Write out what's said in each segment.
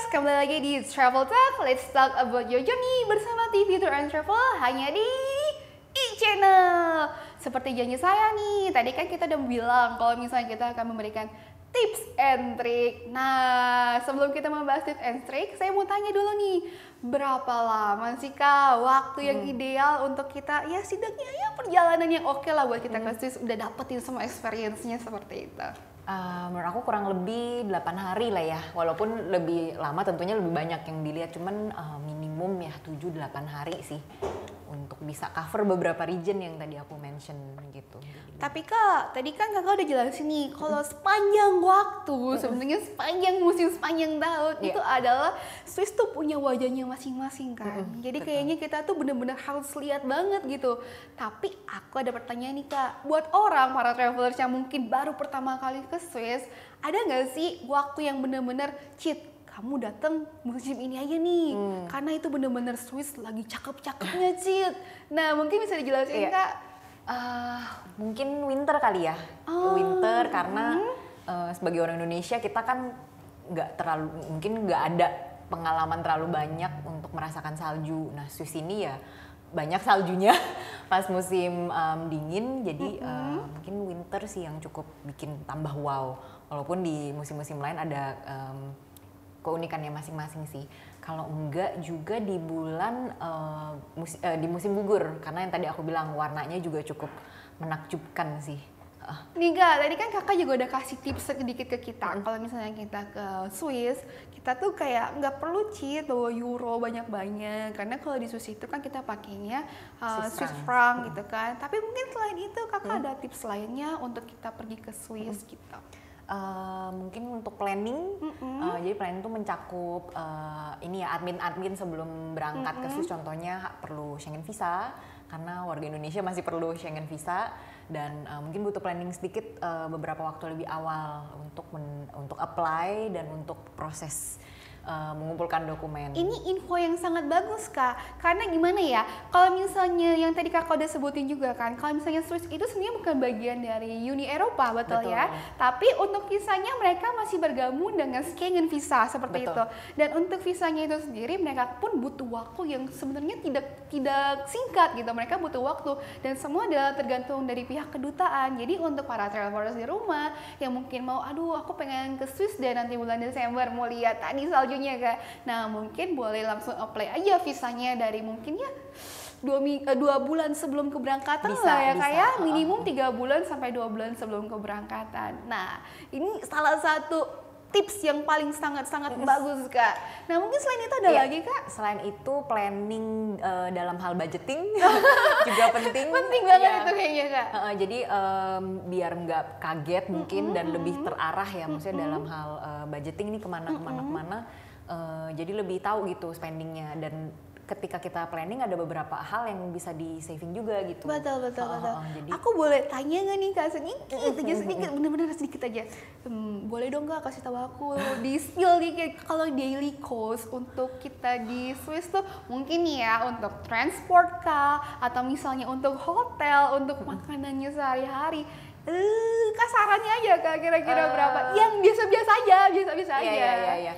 kembali lagi di Travel Talk. Let's talk about your journey bersama TV Tour and Travel hanya di e-channel. Seperti janji saya nih, tadi kan kita udah bilang kalau misalnya kita akan memberikan tips and trick. Nah, sebelum kita membahas tips and trick, saya mau tanya dulu nih, berapa lama sih Kak waktu yang ideal untuk kita ya setidaknya ya perjalanan yang oke lah buat kita ke Swiss, udah dapetin semua experience-nya seperti itu? Menurut aku kurang lebih 8 hari lah ya, walaupun lebih lama tentunya lebih banyak yang dilihat, cuman minimum ya 7-8 hari sih untuk bisa cover beberapa region yang tadi aku mention gitu. Tapi Kak, tadi kan Kakak udah jelasin nih kalau sepanjang waktu, sebenarnya sepanjang musim, sepanjang tahun itu adalah Swiss tuh punya wajahnya masing-masing kan. Jadi betul. kayaknya kita tuh bener-bener harus lihat banget gitu. Tapi aku ada pertanyaan nih Kak, buat orang para travelers yang mungkin baru pertama kali ke Swiss, ada nggak sih waktu yang bener-bener cheat? Kamu datang musim ini aja nih, karena itu bener-bener Swiss lagi cakep-cakepnya Cid. Nah mungkin bisa dijelasin Kak? Mungkin winter kali ya, winter karena sebagai orang Indonesia kita kan mungkin nggak ada pengalaman terlalu banyak untuk merasakan salju. Nah Swiss ini ya banyak saljunya pas musim dingin, jadi mungkin winter sih yang cukup bikin tambah wow. Walaupun di musim-musim lain ada keunikannya masing-masing sih. Kalau enggak juga di bulan di musim gugur, karena yang tadi aku bilang warnanya juga cukup menakjubkan sih. Nih Kak, tadi kan Kakak juga udah kasih tips sedikit ke kita. Kalau misalnya kita ke Swiss, kita tuh kayak nggak perlu cheat bawa euro banyak-banyak. Karena kalau di Swiss itu kan kita pakainya Swiss franc gitu kan. Tapi mungkin selain itu Kakak ada tips lainnya untuk kita pergi ke Swiss gitu. Mungkin untuk planning, jadi planning itu mencakup ini ya admin sebelum berangkat ke Swiss, contohnya perlu Schengen visa karena warga Indonesia masih perlu Schengen visa, dan mungkin butuh planning sedikit beberapa waktu lebih awal untuk apply dan untuk proses mengumpulkan dokumen. Ini info yang sangat bagus Kak, karena gimana ya, kalau misalnya yang tadi Kakak udah sebutin juga kan, kalau misalnya Swiss itu sebenarnya bukan bagian dari Uni Eropa, betul ya, tapi untuk visanya mereka masih bergabung dengan Schengen visa seperti itu, dan untuk visanya itu sendiri mereka pun butuh waktu yang sebenarnya tidak singkat gitu, mereka butuh waktu dan semua adalah tergantung dari pihak kedutaan. Jadi untuk para travelers di rumah yang mungkin mau, aduh aku pengen ke Swiss deh nanti bulan Desember mau lihat tadi salju Kak. Nah mungkin boleh langsung apply aja visanya dari mungkin ya 2 bulan sebelum keberangkatan lah ya kayak minimum 3 bulan sampai 2 bulan sebelum keberangkatan. Nah ini salah satu tips yang paling sangat-sangat bagus Kak. Nah mungkin selain itu ada lagi Kak? Selain itu planning dalam hal budgeting juga penting. Penting banget itu kayaknya Kak. Jadi biar nggak kaget mungkin dan lebih terarah ya, maksudnya dalam hal budgeting ini kemana. Jadi lebih tahu gitu spendingnya, dan ketika kita planning ada beberapa hal yang bisa di saving juga gitu. Betul. Jadi, aku boleh tanya nggak nih Kak, sedikit, bener-bener sedikit aja. Boleh dong Kak kasih tahu aku di spill dikit kalau daily cost untuk kita di Swiss tuh mungkin nih ya untuk transport Kak, atau misalnya untuk hotel, untuk makanannya sehari-hari. Kasarannya aja Kak, kira-kira berapa? Yang biasa-biasa aja. Iya.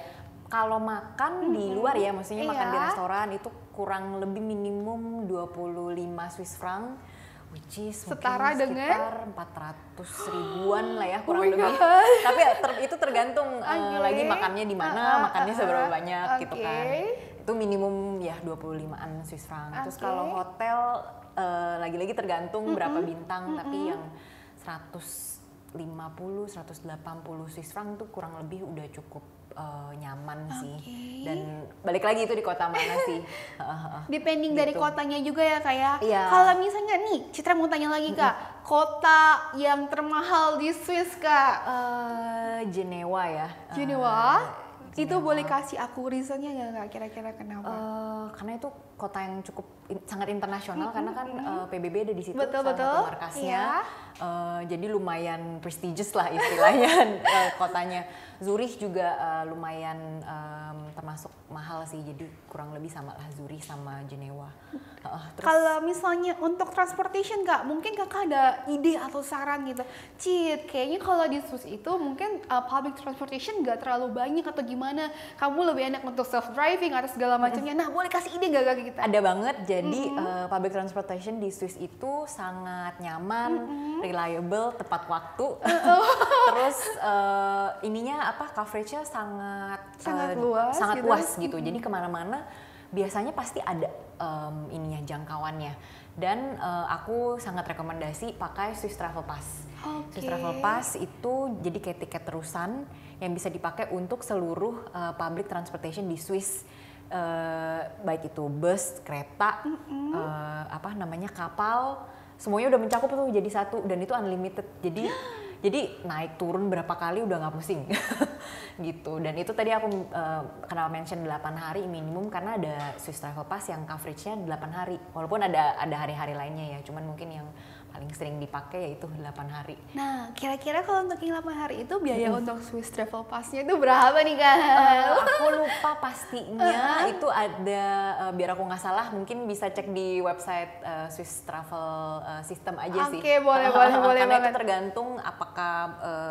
Kalau makan di luar ya, maksudnya makan di restoran itu kurang lebih minimum 25 Swiss franc, which is setara dengan sekitar 400 ribuan lah ya kurang lebih. Tapi itu tergantung lagi makannya di mana, makannya seberapa banyak gitu kan. Itu minimum ya 25-an Swiss franc. Terus kalau hotel lagi-lagi tergantung berapa bintang, tapi yang 150, 180 Swiss franc tuh kurang lebih udah cukup nyaman sih. Dan balik lagi itu di kota mana sih? Depending gitu. Dari kotanya juga ya Kak ya. Kalau misalnya nih, Citra mau tanya lagi Kak, kota yang termahal di Swiss Kak? Genewa ya. Genewa? Itu boleh kasih aku reasonnya nggak Kak, kira-kira kenapa? Karena itu kota yang cukup sangat internasional, karena kan PBB ada di situ, betul. salah satu markasnya. jadi lumayan prestigious lah istilahnya kotanya. Zurich juga lumayan termasuk mahal sih, jadi kurang lebih sama lah Zurich sama Jenewa. Kalau misalnya untuk transportation Kak, mungkin Kakak ada ide atau saran gitu, Cid, kayaknya kalau di Swiss itu mungkin public transportation nggak terlalu banyak atau gimana, kamu lebih enak untuk self driving atau segala macamnya. Nah, boleh kasih ide nggak Kak kita? Ada banget, jadi public transportation di Swiss itu sangat nyaman, reliable, tepat waktu, terus ininya coveragenya sangat luas, sangat gitu. luas gitu. Jadi kemana-mana biasanya pasti ada ininya jangkauannya. Dan aku sangat rekomendasi pakai Swiss Travel Pass. Swiss Travel Pass itu jadi kayak tiket terusan yang bisa dipakai untuk seluruh public transportation di Swiss. Baik itu bus, kereta, kapal, semuanya udah mencakup tuh jadi satu, dan itu unlimited. Jadi naik turun berapa kali udah nggak pusing gitu. Dan itu tadi aku kenapa mention 8 hari minimum, karena ada Swiss Travel Pass yang coveragenya 8 hari. Walaupun ada hari-hari lainnya ya, cuman mungkin yang paling sering dipakai yaitu 8 hari. Nah, kira-kira kalau untuk yang 8 hari itu biaya untuk Swiss Travel Pass-nya itu berapa nih Kak? Aku lupa pastinya, itu ada, biar aku nggak salah mungkin bisa cek di website Swiss Travel System aja sih. Oke, boleh Karena banget. itu tergantung apakah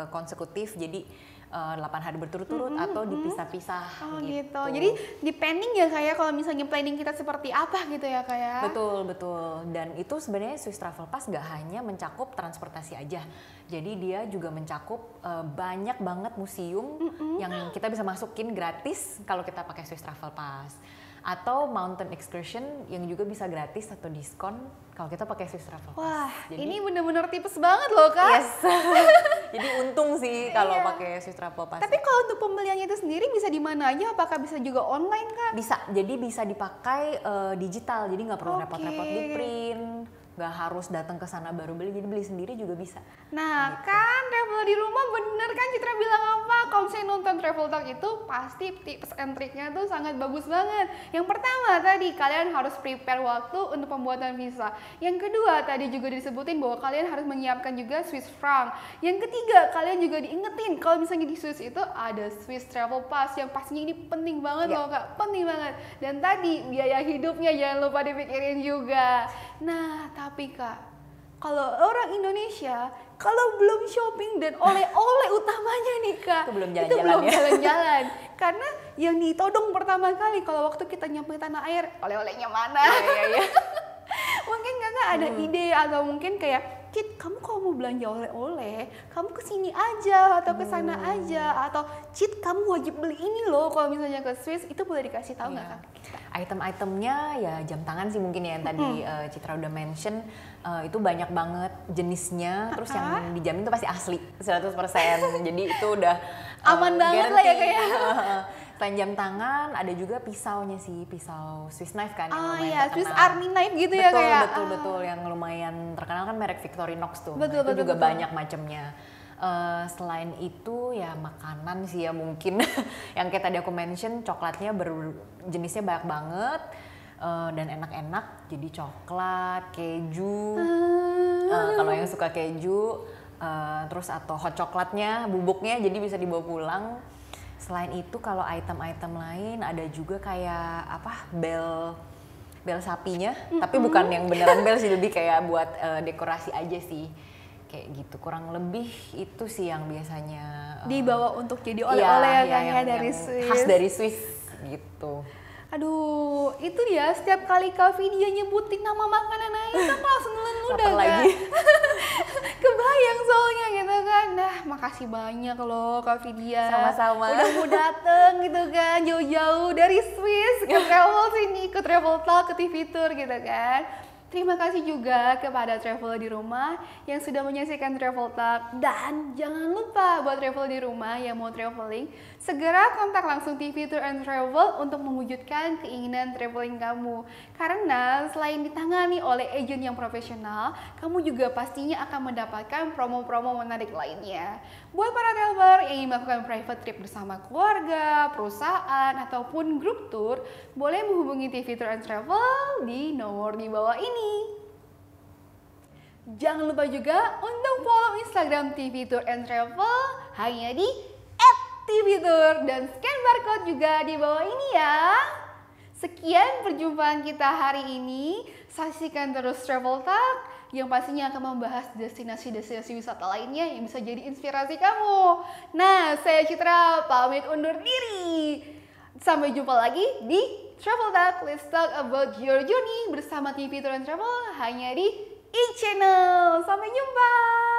konsekutif, jadi 8 hari berturut-turut atau dipisah-pisah. Oh gitu. Jadi depending ya kayak kalau misalnya planning kita seperti apa gitu ya kayak. Betul. Dan itu sebenarnya Swiss Travel Pass gak hanya mencakup transportasi aja. Jadi dia juga mencakup banyak banget museum yang kita bisa masukin gratis kalau kita pakai Swiss Travel Pass. Atau mountain excursion yang juga bisa gratis atau diskon kalau kita pakai Swiss Travel Pass. Wah, jadi, ini bener-bener tipes banget loh Kak. Yes. Jadi untung sih kalau pakai Swiss Travel Pass. Tapi kalau untuk pembeliannya itu sendiri bisa di mana aja? Apakah bisa juga online Kak? Bisa, jadi bisa dipakai digital, jadi nggak perlu repot-repot di print, nggak harus datang ke sana baru beli, jadi beli sendiri juga bisa. Nah gitu. Kan travel di rumah bener kan Citra bilang apa? Kalau misalnya nonton Travel Talk itu pasti tips and triknya tuh sangat bagus banget. Yang pertama tadi kalian harus prepare waktu untuk pembuatan visa. Yang kedua tadi juga disebutin bahwa kalian harus menyiapkan juga Swiss franc. Yang ketiga kalian juga diingetin kalau misalnya di Swiss itu ada Swiss Travel Pass yang pastinya ini penting banget loh Kak, penting banget. Dan tadi biaya hidupnya jangan lupa dipikirin juga. Nah tapi Kak, kalau orang Indonesia kalau belum shopping dan oleh-oleh utamanya nih Kak, itu belum jalan-jalan. Karena yang ditodong pertama kali kalau waktu kita nyampe tanah air, oleh-olehnya mana? Iya. Mungkin Kakak ada ide atau mungkin kayak, Cid, kamu kalau mau belanja oleh-oleh, kamu kesini aja atau kesana aja, atau Cid, kamu wajib beli ini loh kalau misalnya ke Swiss, itu boleh dikasih tahu nggak Kak? Item-itemnya ya jam tangan sih mungkin ya yang tadi Citra udah mention, itu banyak banget jenisnya, terus yang dijamin tuh pasti asli 100%. Jadi itu udah aman banget lah ya kayak. Selain jam tangan ada juga pisaunya sih, pisau Swiss knife kan yang lumayan terkenal. Swiss Army knife gitu ya kayak. Betul yang lumayan terkenal kan merek Victorinox tuh. Betul, itu juga banyak macamnya. Selain itu ya makanan sih ya mungkin yang kayak tadi aku mention, coklatnya jenisnya banyak banget dan enak-enak, jadi coklat, keju, kalau yang suka keju, terus atau hot coklatnya, bubuknya jadi bisa dibawa pulang. Selain itu kalau item-item lain ada juga kayak bel sapinya, tapi bukan yang beneran bel sih, lebih kayak buat dekorasi aja sih. Kayak gitu, kurang lebih itu sih yang biasanya dibawa untuk jadi oleh-oleh ya dari Swiss. Khas dari Swiss gitu. Aduh, itu ya setiap kali Kak Vidya nyebutin nama makanan aja kan langsung nelen lagi. Kebayang soalnya gitu kan. Nah, makasih banyak loh Kak Vidya. Sama-sama. Udah mau dateng gitu kan, jauh-jauh dari Swiss ke travel sini, ke Travel Talk, ke TV Tour gitu kan. Terima kasih juga kepada traveler di rumah yang sudah menyaksikan Travel Talk. Dan jangan lupa buat travel di rumah yang mau traveling, segera kontak langsung TV Tour and Travel untuk mewujudkan keinginan traveling kamu. Karena selain ditangani oleh agen yang profesional, kamu juga pastinya akan mendapatkan promo-promo menarik lainnya. Buat para traveler yang ingin melakukan private trip bersama keluarga, perusahaan, ataupun grup tour, boleh menghubungi TV Tour and Travel di nomor di bawah ini. Jangan lupa juga untuk follow Instagram Instagram TV Tour and Travel hanya di @tvtour dan scan barcode juga di bawah ini ya. Sekian perjumpaan kita hari ini. Saksikan terus Travel Talk yang pastinya akan membahas destinasi-destinasi wisata lainnya yang bisa jadi inspirasi kamu. Nah, saya Citra pamit undur diri. Sampai jumpa lagi di Travel Talk. Let's talk about your journey bersama TV Tour and Travel hanya di e-channel. Sampai jumpa.